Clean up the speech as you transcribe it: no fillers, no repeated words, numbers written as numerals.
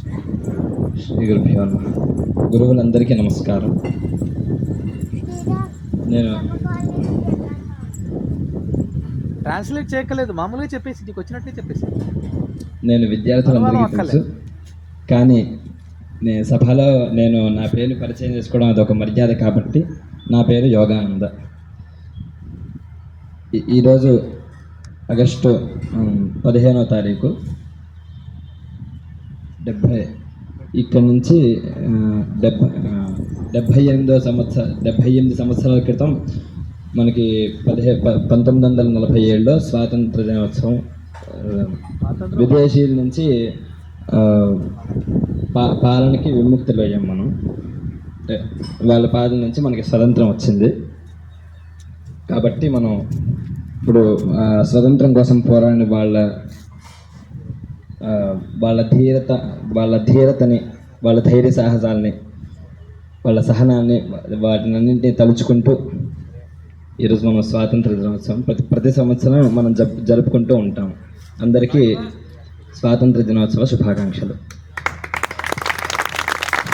శ్రీ గురుభ్యో నమః. గురువులందరికీ నమస్కారం. నేను ట్రాన్స్లేట్ చేయక్కలేదు, మామూలుగా చెప్పేసి నీకు వచ్చినట్టే చెప్పేసి. నేను విద్యార్థులందరికీ తెలుసు, కానీ నేను సభలో నా పేరుని పరిచయం చేసుకోవడం అదొక మర్యాద కాబట్టి నా పేరు యోగానంద. ఈరోజు ఆగస్టు 15వ తారీఖు 70 ఇక్కడ నుంచి 78 సంవత్సరాల క్రితం మనకి 1947లో స్వాతంత్ర దినోత్సవం. విదేశీయుల నుంచి పాలనకి విముక్తులయ్యాం మనం. వాళ్ళ పాలన నుంచి మనకి స్వతంత్రం వచ్చింది. కాబట్టి మనం ఇప్పుడు స్వతంత్రం కోసం పోరాడిన వాళ్ళ ధీరతని, వాళ్ళ ధైర్య సాహసాలని, వాళ్ళ సహనాన్ని, వాటినన్నింటినీ తలుచుకుంటూ ఈరోజు మనం స్వాతంత్ర దినోత్సవం ప్రతి సంవత్సరం మనం జరుపుకుంటూ ఉంటాం. అందరికీ స్వాతంత్ర దినోత్సవ శుభాకాంక్షలు.